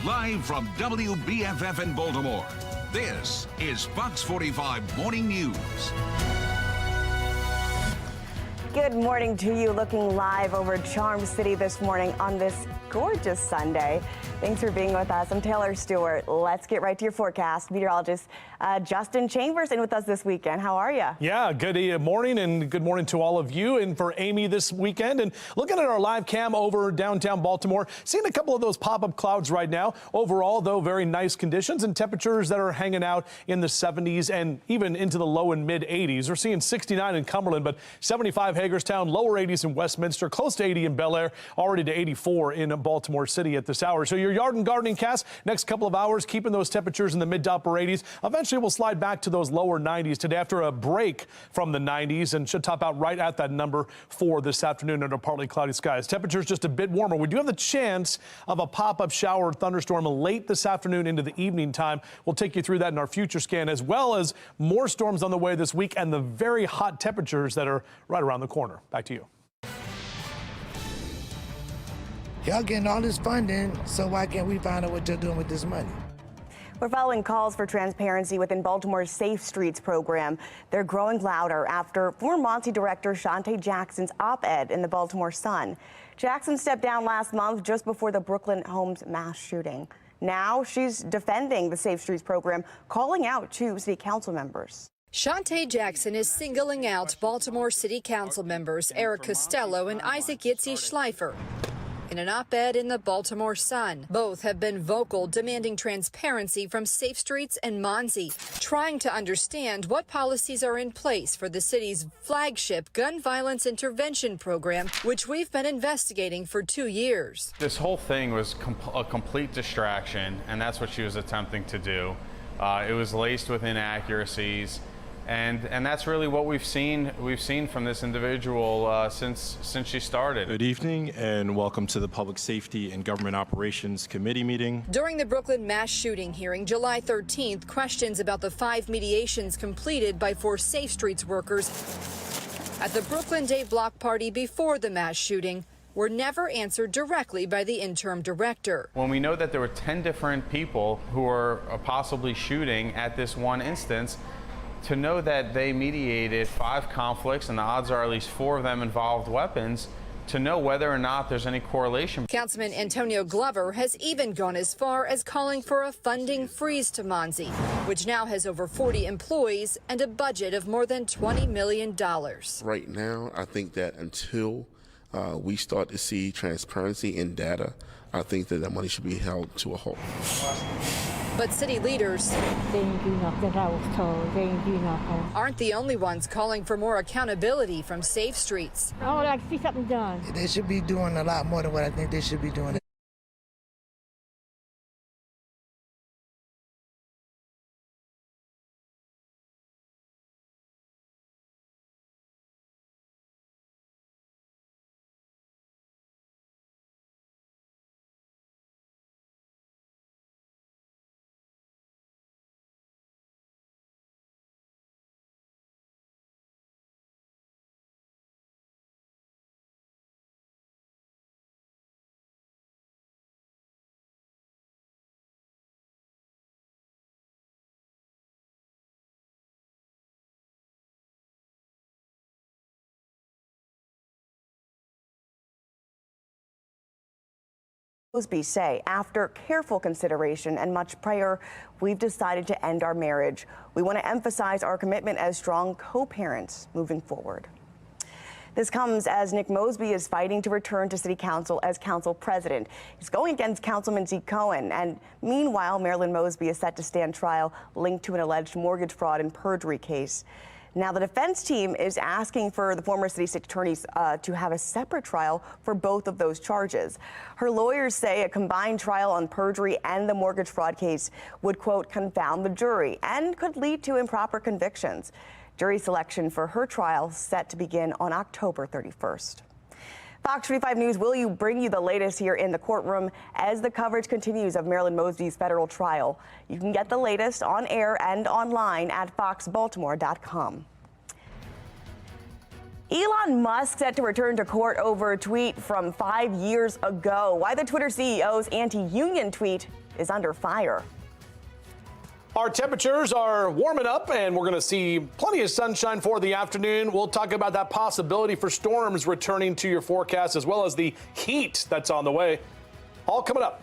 Live from WBFF in Baltimore, this is Fox 45 Morning News. Good morning to you, looking live over Charm City this morning on this gorgeous Sunday. Thanks for being with us. I'm Taylor Stewart. Let's get right to your forecast. Meteorologist Justin Chambers in with us this weekend. How are you? Yeah, good morning, and good morning to all of you. And for Amy this weekend, and looking at our live cam over downtown Baltimore, seeing a couple of those pop-up clouds right now. Overall, though, very nice conditions and temperatures that are hanging out in the 70s and even into the low and mid 80s. We're seeing 69 in Cumberland, but 75 Hagerstown, lower 80s in Westminster, close to 80 in Bel Air, already to 84 in Baltimore City at this hour. So your yard and gardening cast next couple of hours, keeping those temperatures in the mid to upper 80s. Eventually we'll slide back to those lower 90s today after a break from the 90s, and should top out right at that number for this afternoon under partly cloudy skies. Temperatures just a bit warmer. We do have the chance of a pop-up shower or thunderstorm late this afternoon into the evening time. We'll take you through that in our future scan, as well as more storms on the way this week and the very hot temperatures that are right around the corner. Back to you. Y'all getting all this funding, so why can't we find out what you're doing with this money? We're following calls for transparency within Baltimore's Safe Streets program. They're growing louder after former Mosby director Shante Jackson's op-ed in the Baltimore Sun. Jackson stepped down last month just before the Brooklyn Homes mass shooting. Now she's defending the Safe Streets program, calling out to city council members. Shante Jackson is singling out Baltimore City Council members Eric Costello and Isaac Yitzi Schleifer in an op-ed in the Baltimore Sun. Both have been vocal, demanding transparency from Safe Streets and Mosby, trying to understand what policies are in place for the city's flagship gun violence intervention program, which we've been investigating for 2 years. This whole thing was a complete distraction, and that's what she was attempting to do. It was laced with inaccuracies. And that's really what we've seen from this individual since she started. Good evening and welcome to the Public Safety and Government Operations Committee meeting. During the Brooklyn mass shooting hearing July 13th, questions about the 5 mediations completed by 4 Safe Streets workers at the Brooklyn Day block party before the mass shooting were never answered directly by the interim director. When we know that there were 10 different people who were possibly shooting at this one instance, to know that they mediated 5 conflicts and the odds are at least 4 of them involved weapons, to know whether or not there's any correlation. Councilman Antonio Glover has even gone as far as calling for a funding freeze to Mosby, which now has over 40 employees and a budget of more than $20 million. Right now, I think that until we start to see transparency in data, I think that money should be held to a halt. But city leaders they didn't do nothing. I was told they didn't do nothing. Aren't the only ones calling for more accountability from Safe Streets. I would like to see something done. They should be doing a lot more than what I think they should be doing. Mosby say, after careful consideration and much prayer, we've decided to end our marriage. We want to emphasize our commitment as strong co-parents moving forward. This comes as Nick Mosby is fighting to return to City Council as council president. He's going against Councilman Zeke Cohen. And meanwhile, Marilyn Mosby is set to stand trial linked to an alleged mortgage fraud and perjury case. Now, the defense team is asking for the former city attorneys to have a separate trial for both of those charges. Her lawyers say a combined trial on perjury and the mortgage fraud case would, quote, confound the jury and could lead to improper convictions. Jury selection for her trial set to begin on October 31st. Fox 45 News will bring you the latest here in the courtroom as the coverage continues of Marilyn Mosby's federal trial. You can get the latest on air and online at foxbaltimore.com. Elon Musk set to return to court over a tweet from 5 years ago. Why the Twitter CEO's anti-union tweet is under fire. Our temperatures are warming up, and we're going to see plenty of sunshine for the afternoon. We'll talk about that possibility for storms returning to your forecast, as well as the heat that's on the way. All coming up.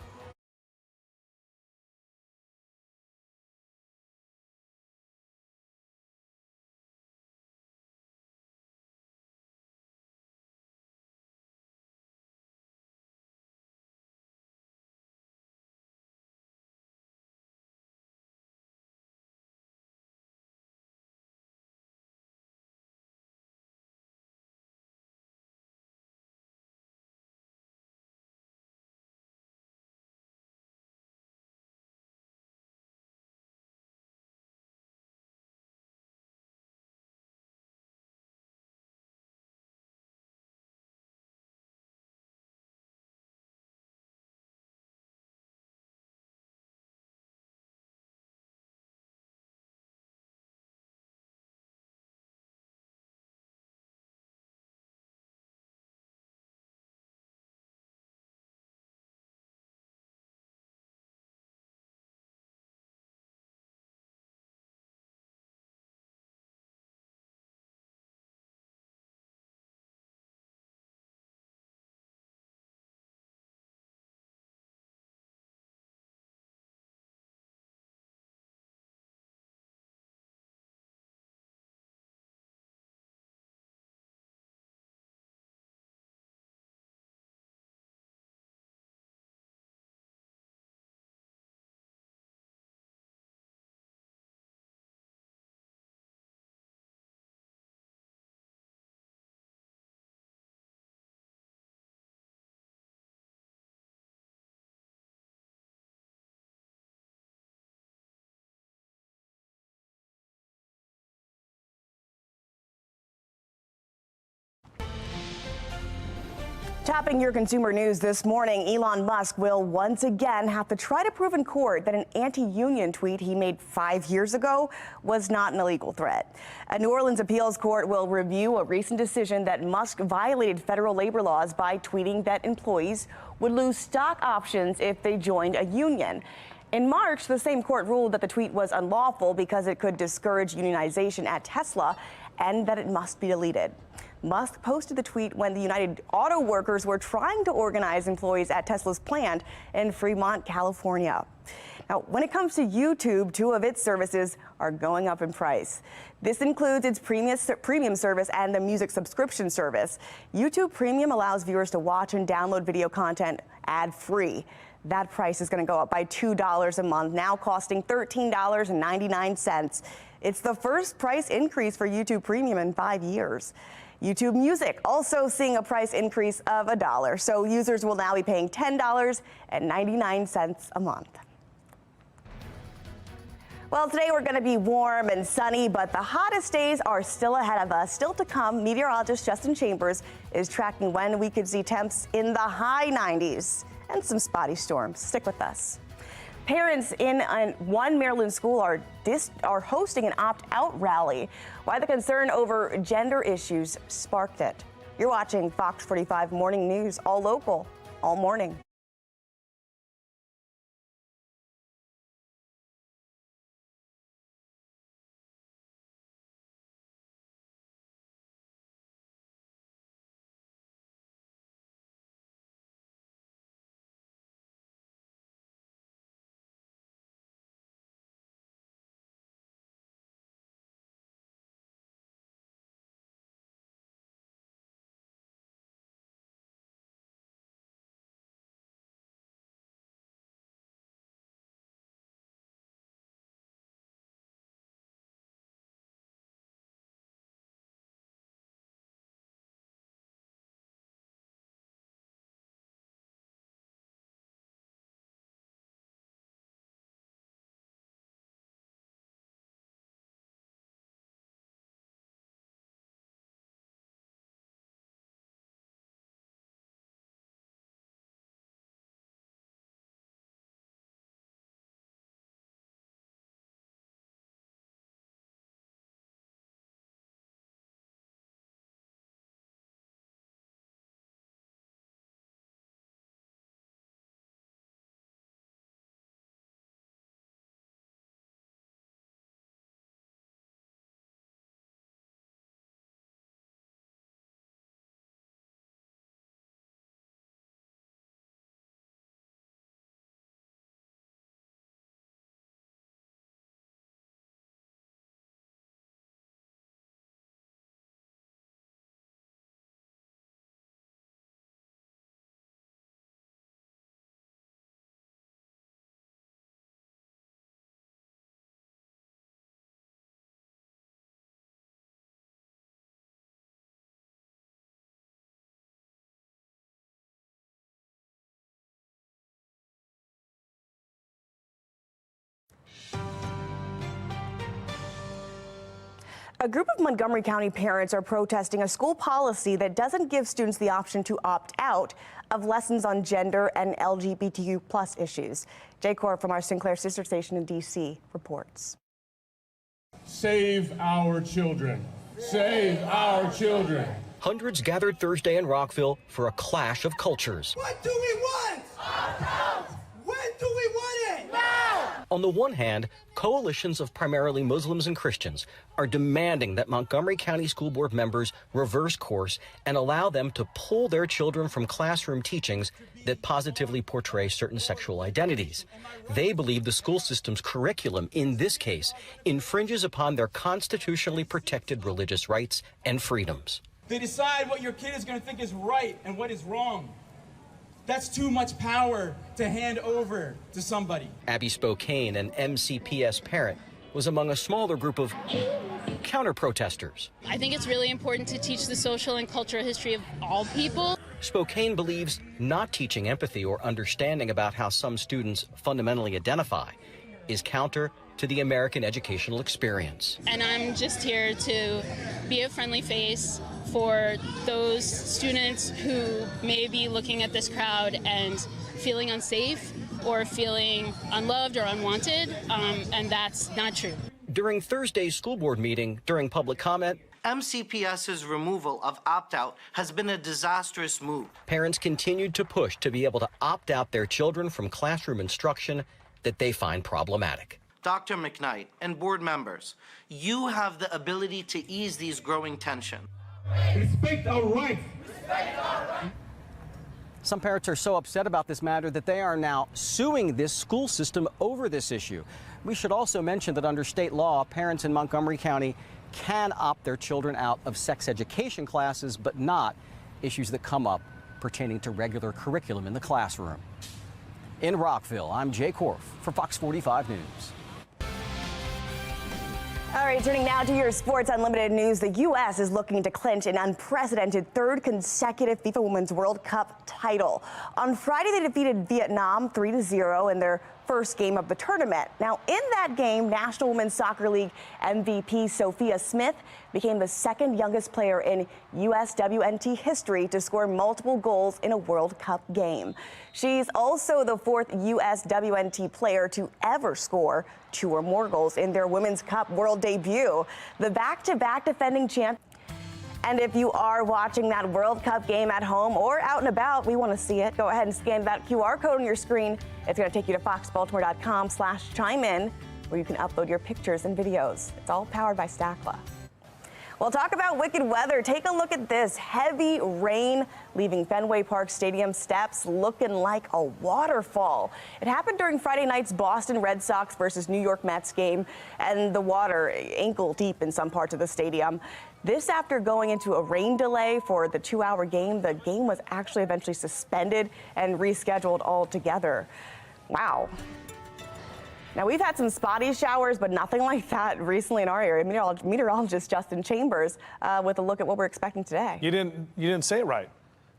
Topping your consumer news this morning, Elon Musk will once again have to try to prove in court that an anti-union tweet he made 5 years ago was not an illegal threat. A New Orleans appeals court will review a recent decision that Musk violated federal labor laws by tweeting that employees would lose stock options if they joined a union. In March, the same court ruled that the tweet was unlawful because it could discourage unionization at Tesla and that it must be deleted. Musk posted the tweet when the United Auto Workers were trying to organize employees at Tesla's plant in Fremont, California. Now, when it comes to YouTube, 2 of its services are going up in price. This includes its premium service and the music subscription service. YouTube Premium allows viewers to watch and download video content ad-free. That price is going to go up by $2 a month, now costing $13.99. It's the first price increase for YouTube Premium in 5 years. YouTube Music also seeing a price increase of $1, so users will now be paying $10.99 a month. Well, today we're going to be warm and sunny, but the hottest days are still ahead of us. Still to come, meteorologist Justin Chambers is tracking when we could see temps in the high 90s and some spotty storms. Stick with us. Parents in one Maryland school are hosting an opt-out rally. Why the concern over gender issues sparked it. You're watching Fox 45 Morning News, all local, all morning. A group of Montgomery County parents are protesting a school policy that doesn't give students the option to opt out of lessons on gender and LGBTQ plus issues. Jay Cor from our Sinclair sister station in D.C. reports. Save our children. Save our children. Hundreds gathered Thursday in Rockville for a clash of cultures. What do we want? When do we want it? Now! On the one hand, coalitions of primarily Muslims and Christians are demanding that Montgomery County School Board members reverse course and allow them to pull their children from classroom teachings that positively portray certain sexual identities. They believe the school system's curriculum, in this case, infringes upon their constitutionally protected religious rights and freedoms. They decide what your kid is going to think is right and what is wrong. That's too much power to hand over to somebody. Abby Spokane, an MCPS parent, was among a smaller group of counter-protesters. I think it's really important to teach the social and cultural history of all people. Spokane believes not teaching empathy or understanding about how some students fundamentally identify is counter to the American educational experience. And I'm just here to be a friendly face for those students who may be looking at this crowd and feeling unsafe or feeling unloved or unwanted, and that's not true. During Thursday's school board meeting, during public comment, MCPS's removal of opt-out has been a disastrous move. Parents continued to push to be able to opt out their children from classroom instruction that they find problematic. Dr. McKnight and board members, you have the ability to ease these growing tensions. Respect our rights. Some parents are so upset about this matter that they are now suing this school system over this issue. We should also mention that under state law, parents in Montgomery County can opt their children out of sex education classes, but not issues that come up pertaining to regular curriculum in the classroom. In Rockville, I'm Jay Korf for Fox 45 News. All right, turning now to your Sports Unlimited news. The U.S. is looking to clinch an unprecedented third consecutive FIFA Women's World Cup title. On Friday, they defeated Vietnam 3-0 in their first game of the tournament. Now, in that game, National Women's Soccer League MVP Sophia Smith became the second youngest player in USWNT history to score multiple goals in a World Cup game. She's also the fourth USWNT player to ever score 2 or more goals in their Women's Cup World debut. The back-to-back defending champ. And if you are watching that World Cup game at home or out and about, we want to see it. Go ahead and scan that QR code on your screen. It's going to take you to foxbaltimore.com/chime-in, where you can upload your pictures and videos. It's all powered by Stackla. Well, talk about wicked weather. Take a look at this. Heavy rain leaving Fenway Park Stadium steps looking like a waterfall. It happened during Friday night's Boston Red Sox versus New York Mets game, and the water ankle deep in some parts of the stadium. This after going into a rain delay for the 2-hour game. The game was actually eventually suspended and rescheduled altogether. Wow. Now, we've had some spotty showers, but nothing like that recently in our area. Meteorologist Justin Chambers with a look at what we're expecting today. You didn't say it right.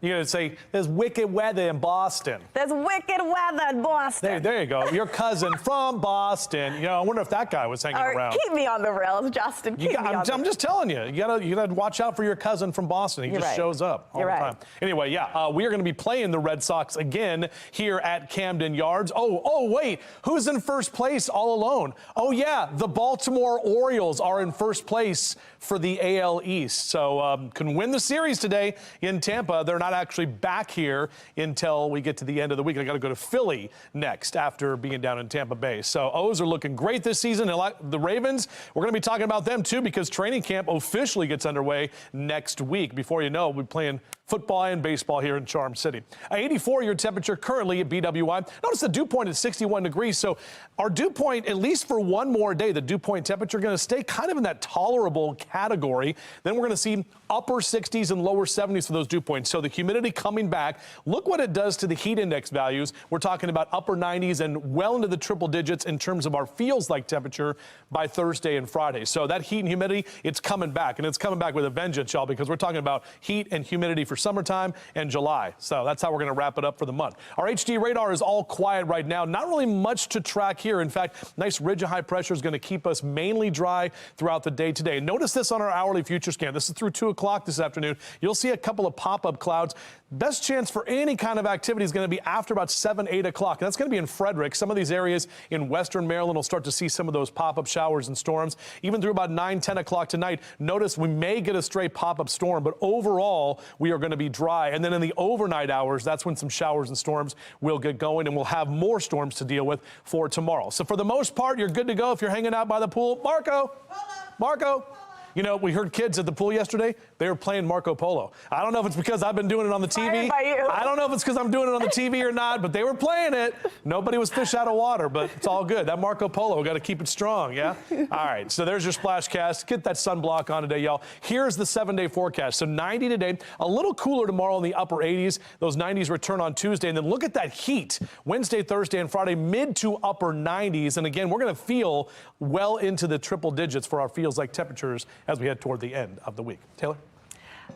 You got to say, there's wicked weather in Boston. There's wicked weather in Boston. There you go. Your cousin from Boston. You know, I wonder if that guy was hanging around. Keep me on the rails, Justin. I'm just telling you. You gotta watch out for your cousin from Boston. He just shows up all the time. Anyway, yeah, we are going to be playing the Red Sox again here at Camden Yards. Oh, wait. Who's in first place all alone? Oh, yeah, the Baltimore Orioles are in first place for the AL East. So can win the series today in Tampa. They're not actually back here until we get to the end of the week. I got to go to Philly next after being down in Tampa Bay. So O's are looking great this season. The Ravens, we're going to be talking about them too, because training camp officially gets underway next week. Before you know, we'll be playing football and baseball here in Charm City. 84 your temperature currently at BWI. Notice the dew point is 61 degrees. So our dew point, at least for one more day, the dew point temperature going to stay kind of in that tolerable category. Then we're going to see upper 60s and lower 70s for those dew points. So the humidity coming back. Look what it does to the heat index values. We're talking about upper 90s and well into the triple digits in terms of our feels like temperature by Thursday and Friday. So that heat and humidity, it's coming back, and it's coming back with a vengeance, y'all, because we're talking about heat and humidity for for summertime and July. So that's how we're going to wrap it up for the month. Our HD radar is all quiet right now. Not really much to track here. In fact, nice ridge of high pressure is going to keep us mainly dry throughout the day today. Notice this on our hourly future scan. This is through 2 o'clock this afternoon. You'll see a couple of pop-up clouds. Best chance for any kind of activity is going to be after about 7, 8 o'clock. And that's going to be in Frederick. Some of these areas in western Maryland will start to see some of those pop-up showers and storms. Even through about 9, 10 o'clock tonight, notice we may get a stray pop-up storm, but overall, we are going to be dry. And then in the overnight hours, that's when some showers and storms will get going, and we'll have more storms to deal with for tomorrow. So for the most part, you're good to go if you're hanging out by the pool. Marco. You know, we heard kids at the pool yesterday. They were playing Marco Polo. I don't know if it's because I've been doing it on the TV. I don't know if it's because I'm doing it on the TV or not, but they were playing it. Nobody was fish out of water, but it's all good. That Marco Polo, we got to keep it strong, yeah? All right, so there's your splash cast. Get that sunblock on today, y'all. Here's the 7-day forecast. So 90 today, a little cooler tomorrow in the upper 80s. Those 90s return on Tuesday, and then look at that heat. Wednesday, Thursday, and Friday, mid to upper 90s. And again, we're going to feel well into the triple digits for our feels like temperatures as we head toward the end of the week. Taylor?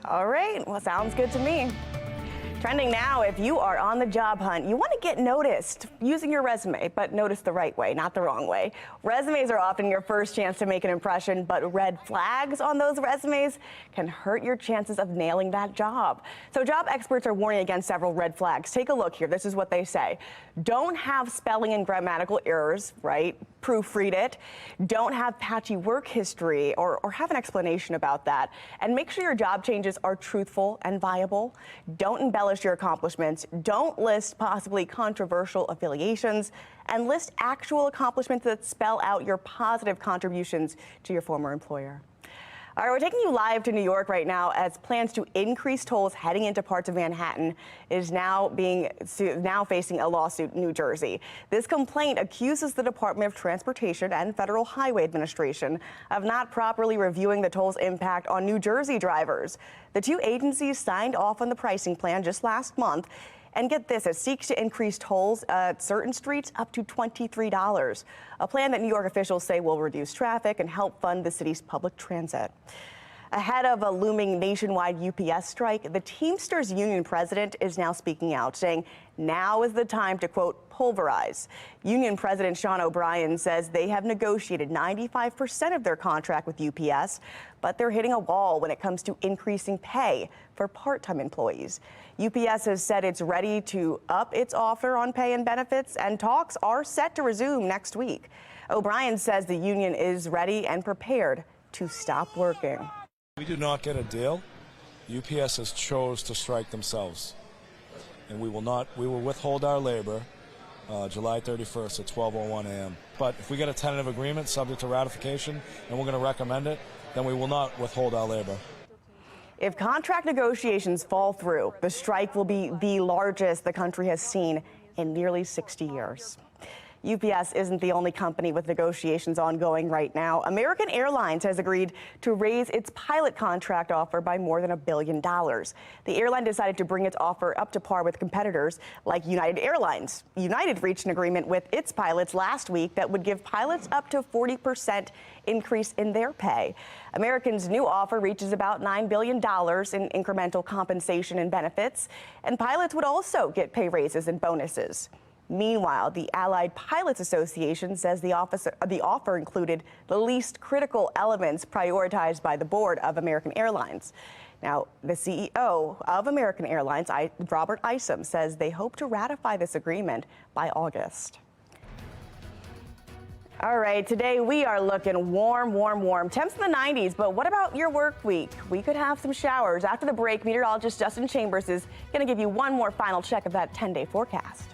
All right, well, sounds good to me. Trending now, if you are on the job hunt, you want to get noticed using your resume, but notice the right way, not the wrong way. Resumes are often your first chance to make an impression, but red flags on those resumes can hurt your chances of nailing that job. So job experts are warning against several red flags. Take a look here. This is what they say. Don't have spelling and grammatical errors, right? Proofread it. Don't have patchy work history or have an explanation about that. And make sure your job changes are truthful and viable. Don't embellish your accomplishments. Don't list possibly controversial affiliations, and list actual accomplishments that spell out your positive contributions to your former employer. All right, we're taking you live to New York right now as plans to increase tolls heading into parts of Manhattan is now facing a lawsuit in New Jersey. This complaint accuses the Department of Transportation and Federal Highway Administration of not properly reviewing the toll's impact on New Jersey drivers. The two agencies signed off on the pricing plan just last month. And get this, it seeks to increase tolls at certain streets up to $23, a plan that New York officials say will reduce traffic and help fund the city's public transit. Ahead of a looming nationwide UPS strike, the Teamsters Union president is now speaking out, saying now is the time to, quote, pulverize. Union President Sean O'Brien says they have negotiated 95% of their contract with UPS, but they're hitting a wall when it comes to increasing pay for part-time employees. UPS has said it's ready to up its offer on pay and benefits, and talks are set to resume next week. O'Brien says the union is ready and prepared to stop working. We do not get a deal. UPS has chose to strike themselves, and we will withhold our labor July 31st at 12:01 a.m. But if we get a tentative agreement subject to ratification and we're going to recommend it, then we will not withhold our labor. If contract negotiations fall through, the strike will be the largest the country has seen in nearly 60 years. UPS isn't the only company with negotiations ongoing right now. American Airlines has agreed to raise its pilot contract offer by more than $1 billion. The airline decided to bring its offer up to par with competitors like United Airlines. United reached an agreement with its pilots last week that would give pilots up to 40% increase in their pay. American's new offer reaches about $9 billion in incremental compensation and benefits, and pilots would also get pay raises and bonuses. Meanwhile, the Allied Pilots Association says the offer included the least critical elements prioritized by the board of American Airlines. Now, the CEO of American Airlines, Robert Isom, says they hope to ratify this agreement by August. All right, today we are looking warm, warm, warm. Temps in the 90s, but what about your work week? We could have some showers. After the break, meteorologist Justin Chambers is going to give you one more final check of that 10-day forecast.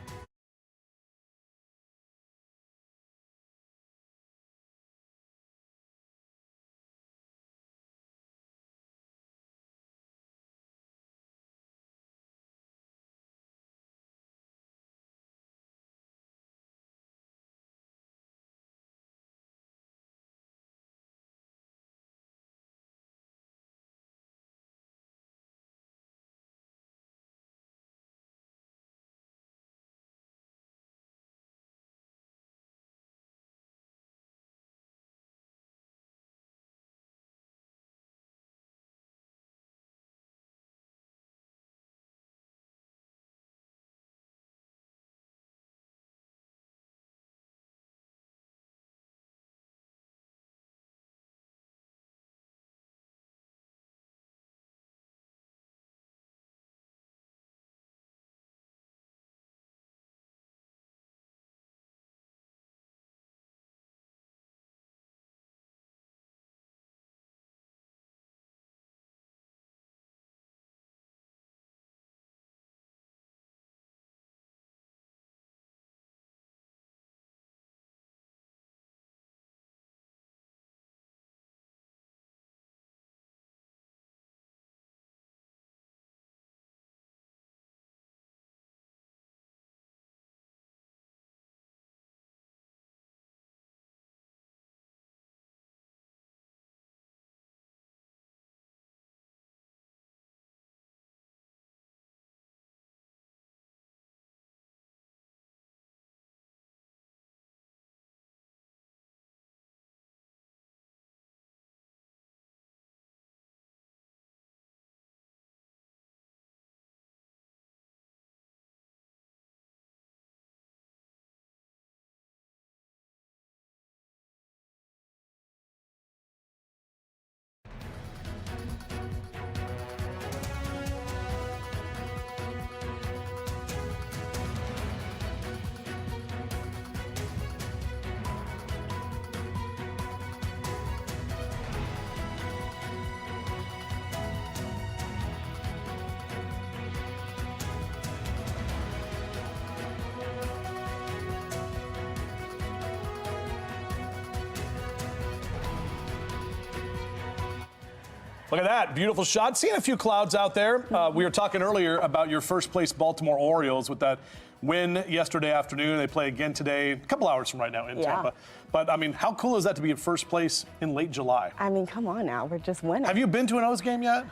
Look at that, beautiful shot. Seeing a few clouds out there. We were talking earlier about your first place Baltimore Orioles with that win yesterday afternoon. They play again today, a couple hours from right now in Tampa. But, I mean, how cool is that to be in first place in late July? I mean, come on now, we're just winning. Have you been to an O's game yet?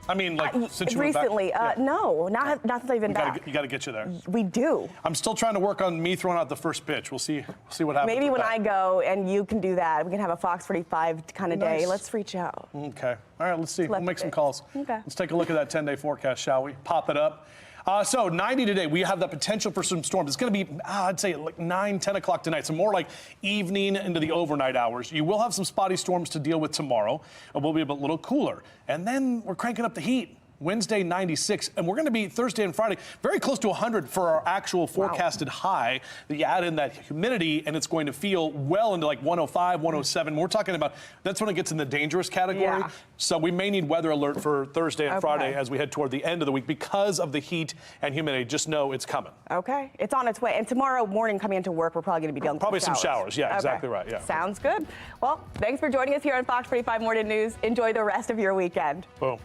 I mean, like, since you were back? Recently, no, not since I've been back. You got to get you there. We do. I'm still trying to work on me throwing out the first pitch. We'll see what happens. Maybe when I go and you can do that, we can have a FOX45 kind of day. Let's reach out. Okay. All right, let's see. We'll make some calls. Okay. Let's take a look at that 10-day forecast, shall we? Pop it up. So 90 today, we have the potential for some storms. It's going to be, I'd say, like 9, 10 o'clock tonight, so more like evening into the overnight hours. You will have some spotty storms to deal with tomorrow. It will be a little cooler. And then we're cranking up the heat. Wednesday, 96, and we're going to be Thursday and Friday very close to 100 for our actual forecasted high. You add in that humidity, and it's going to feel well into like 105, 107. We're talking about, that's when it gets in the dangerous category. So we may need weather alert for Thursday and Friday as we head toward the end of the week because of the heat and humidity. Just know it's coming. Okay, it's on its way. And tomorrow morning coming into work, we're probably going to be dealing with probably some showers. Yeah, exactly right. Yeah. Sounds good. Well, thanks for joining us here on Fox 45 Morning News. Enjoy the rest of your weekend. Boom.